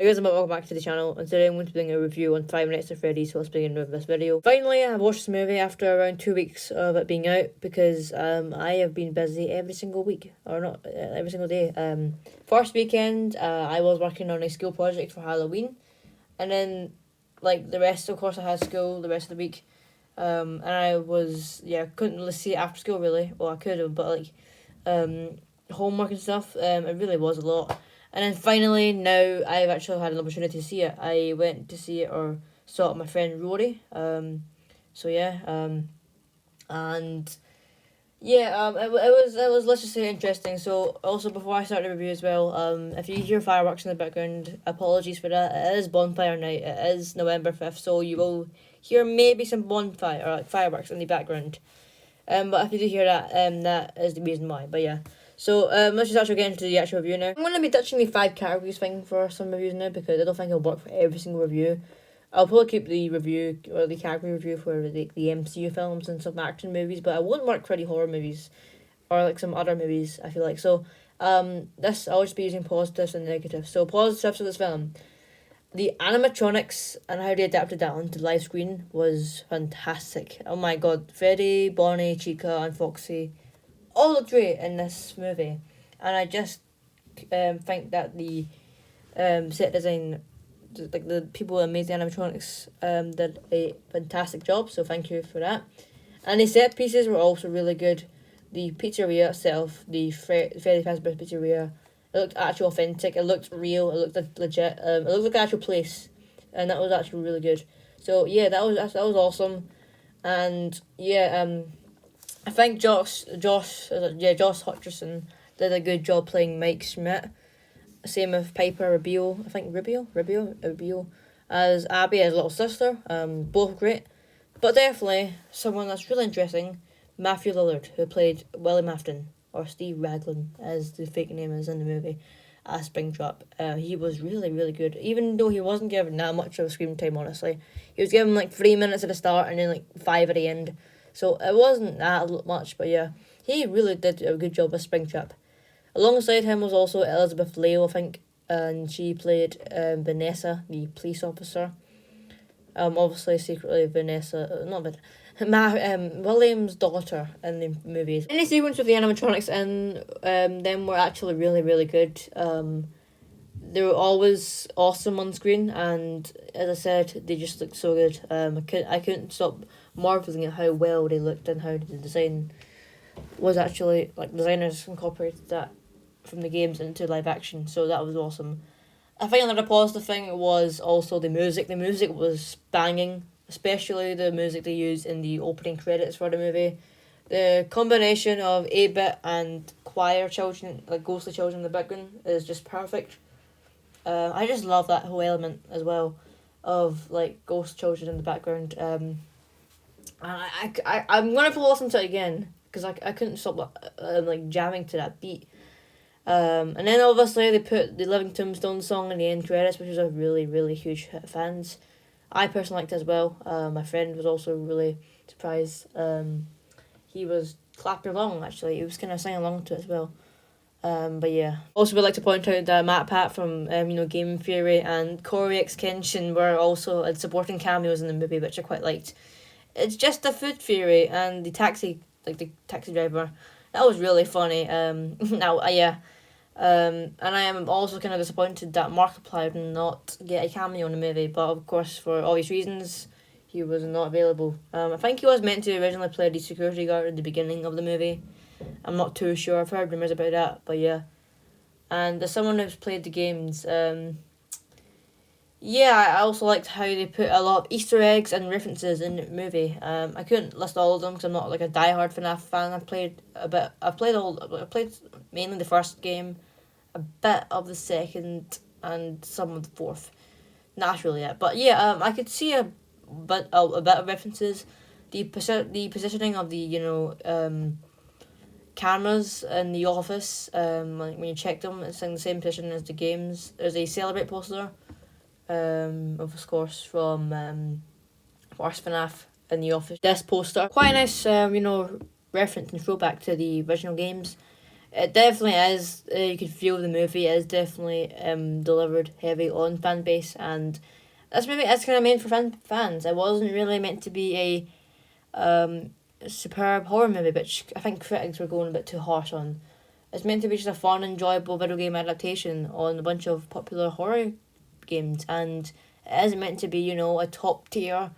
Hey guys, welcome back to the channel, and today I'm going to be doing a review on 5 Nights at Freddy's, so let's begin with this video. Finally, I watched this movie after around 2 weeks of it being out, because I have been busy every single week, or not, every single day. First weekend, I was working on a school project for Halloween, and then, like, the rest, of course, I had school the rest of the week, and I was, couldn't really see it after school, really. Well, I could have, but, like, homework and stuff, it really was a lot. And then finally, now I've actually had an opportunity to see it. I went to see it, or saw it with my friend Rory. And yeah, it was, let's just say, interesting. So also, before I start the review as well, if you hear fireworks in the background, apologies for that. It is bonfire night. It is November 5th, so you will hear maybe some bonfire or like fireworks in the background. But if you do hear that, that is the reason why. But yeah. So, let's just actually get into the actual review now. I'm going to be touching the 5 categories thing for some reviews now, because I don't think it'll work for every single review. I'll probably keep the review, or the category review for the MCU films and some action movies, but I won't work for any horror movies, or like some other movies, I feel like. So, this, I'll just be using positives and negatives. So, positives of this film. The animatronics and how they adapted that onto live screen was fantastic. Oh my god, Freddy, Bonnie, Chica, and Foxy all looked great in this movie, and I just think that the set design, like the people who made the animatronics, did a fantastic job. So thank you for that. And the set pieces were also really good. The pizzeria itself, the Freddy Fazbear's Pizzeria, it looked actually authentic. It looked real. It looked legit. It looked like an actual place, and that was actually really good. So yeah, that was awesome, and yeah, I think Josh Hutcherson did a good job playing Mike Schmidt. Same with Piper Rubio, I think Rubio, as Abby, his little sister. Both great, but definitely someone that's really interesting, Matthew Lillard, who played Willie Mafton, or Steve Raglan, as the fake name is in the movie, as Springtrap. He was really, really good, even though he wasn't given that much of a screen time, honestly. He was given like 3 minutes at the start and then like 5 at the end. So it wasn't that much, but yeah, he really did a good job as Springtrap. Alongside him was also Elizabeth Leo, I think, and she played Vanessa, the police officer. Obviously, secretly Vanessa, not William's daughter in the movies. Any sequence of the animatronics in them were actually really, really good. They were always awesome on screen, and as I said, they just looked so good. I couldn't stop marveling at how well they looked and how the design was actually, like, designers incorporated that from the games into live action, so that was awesome. I think another positive thing was also the music. The music was banging, especially the music they used in the opening credits for the movie. The combination of 8-bit and choir children, like ghostly children in the background, is just perfect. I just love that whole element as well, of like ghost children in the background. And I'm gonna have to listen to it again, because I couldn't stop like jamming to that beat. And then obviously they put the Living Tombstone song in the end credits, which was a really, really huge hit of fans. I personally liked it as well. My friend was also really surprised. He was clapping along, actually. He was kind of singing along to it as well. But yeah. Also, would like to point out that Matt Pat from Game Theory and Corey X Kenshin were also supporting cameos in the movie, which I quite liked. It's just the food theory and the taxi driver. That was really funny. Yeah. And I am also kind of disappointed that Markiplier did not get a cameo in the movie, but of course, for obvious reasons, he was not available. I think he was meant to originally play the security guard at the beginning of the movie. I'm not too sure. I've heard rumours about that, but yeah. And as someone who's played the games, yeah, I also liked how they put a lot of Easter eggs and references in the movie. I couldn't list all of them because I'm not like a diehard FNAF fan. I've played a bit. I played mainly the first game, a bit of the second, and some of the fourth. That's really it. But yeah, I could see a bit of references. The positioning of the cameras in the office. Like when you check them, it's in the same position as the games. There's a Celebrate poster. Of course, from Worst FNAF in the office. This poster, quite a nice, reference and throwback to the original games. It definitely is. You can feel the movie is definitely delivered heavy on fan base, and this movie is kind of meant for fans. It wasn't really meant to be a superb horror movie, which I think critics were going a bit too harsh on. It's meant to be just a fun, enjoyable video game adaptation on a bunch of popular horror games, and it is meant to be, you know, a top tier,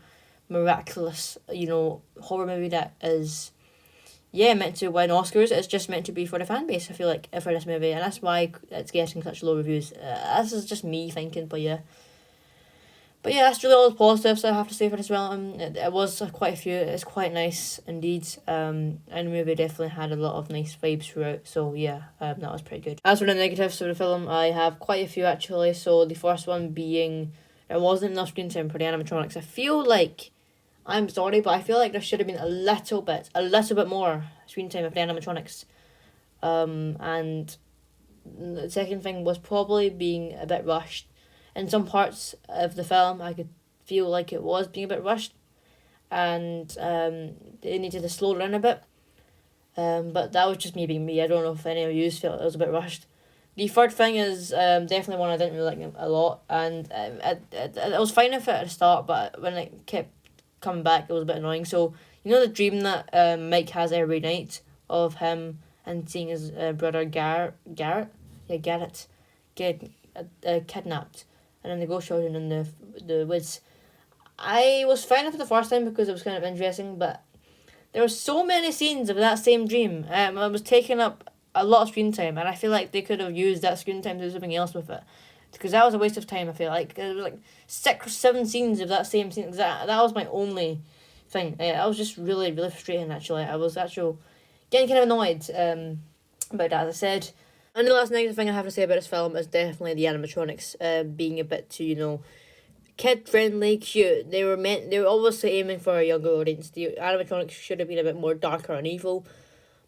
miraculous, you know, horror movie that is, yeah, meant to win Oscars. It's just meant to be for the fan base, I feel like, for this movie, and that's why it's getting such low reviews. This is just me thinking, but yeah. But yeah, that's really all the positives I have to say for this film. It was quite a few. It's quite nice indeed. And the movie definitely had a lot of nice vibes throughout. So yeah, that was pretty good. As for the negatives of the film, I have quite a few actually. So the first one being there wasn't enough screen time for the animatronics. I feel like, I'm sorry, but I feel like there should have been a little bit more screen time of the animatronics. And the second thing was probably being a bit rushed. In some parts of the film, I could feel like it was being a bit rushed, and they needed to slow down a bit. But that was just me being me. I don't know if any of you felt it was a bit rushed. The third thing is definitely one I didn't really like a lot, and it was fine with it at the start, but when it kept coming back, it was a bit annoying. So, you know the dream that Mike has every night of him and seeing his brother Garrett? Yeah, Garrett, get kidnapped, and then they go shouting in the woods. I was fine with it the first time because it was kind of interesting, but there were so many scenes of that same dream. It was taking up a lot of screen time, and I feel like they could have used that screen time to do something else with it, because that was a waste of time. I feel like there was like 6 or 7 scenes of that same scene. That was my only thing. I was just really frustrating. Actually, I was actually getting kind of annoyed about that. As I said. And the last negative thing I have to say about this film is definitely the animatronics being a bit too, you know, kid friendly, cute. They were obviously aiming for a younger audience. The animatronics should have been a bit more darker and evil,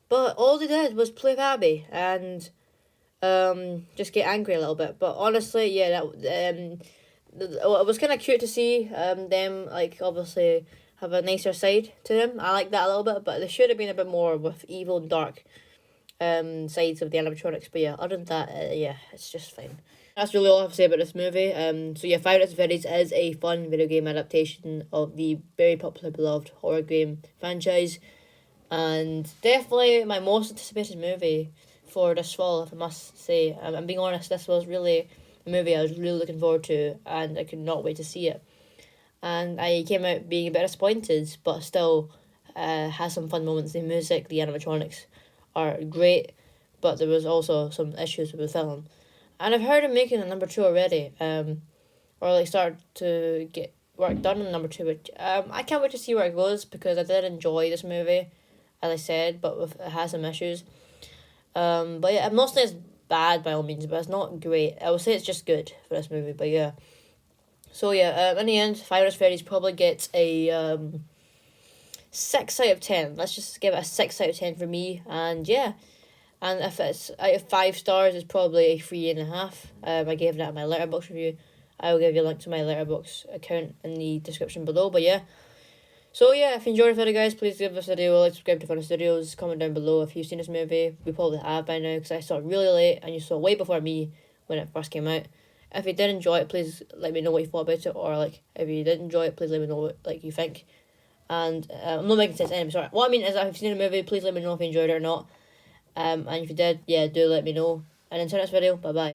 but all they did was play Babby and just get angry a little bit. But honestly, yeah, that it was kind of cute to see them like obviously have a nicer side to them. I like that a little bit, but they should have been a bit more with evil and dark sides of the animatronics. But yeah, other than that, yeah, it's just fine. That's really all I have to say about this movie. So yeah, Five Nights at Freddy's is a fun video game adaptation of the very popular, beloved horror game franchise, and definitely my most anticipated movie for this fall, if I must say. I'm being honest, this was really a movie I was really looking forward to, and I could not wait to see it. And I came out being a bit disappointed, but still has some fun moments. The music, the animatronics are great, but there was also some issues with the film. And I've heard of making a number 2 already, or like start to get work done on number 2, which I can't wait to see where it goes, because I did enjoy this movie, as I said, but it has some issues. But yeah, mostly it's bad by all means, but it's not great. I would say it's just good for this movie, but yeah. So yeah, in the end, Five Nights at Freddy's probably gets a 6 out of 10. Let's just give it a 6 out of 10 for me, and yeah. And if it's out of 5 stars, it's probably a 3.5. I gave that in my Letterboxd review. I will give you a link to my Letterboxd account in the description below. But yeah. So yeah, if you enjoyed the video, guys, please give this video a like, subscribe to Fun Studios, comment down below if you've seen this movie. We probably have by now, because I saw it really late and you saw it way before me when it first came out. If you did enjoy it, please let me know what you thought about it, or like if you did enjoy it, please let me know what like you think. And I'm not making sense anyway. Sorry. What I mean is that if you've seen the movie, please let me know if you enjoyed it or not. And if you did, yeah, do let me know. And until next video, bye bye.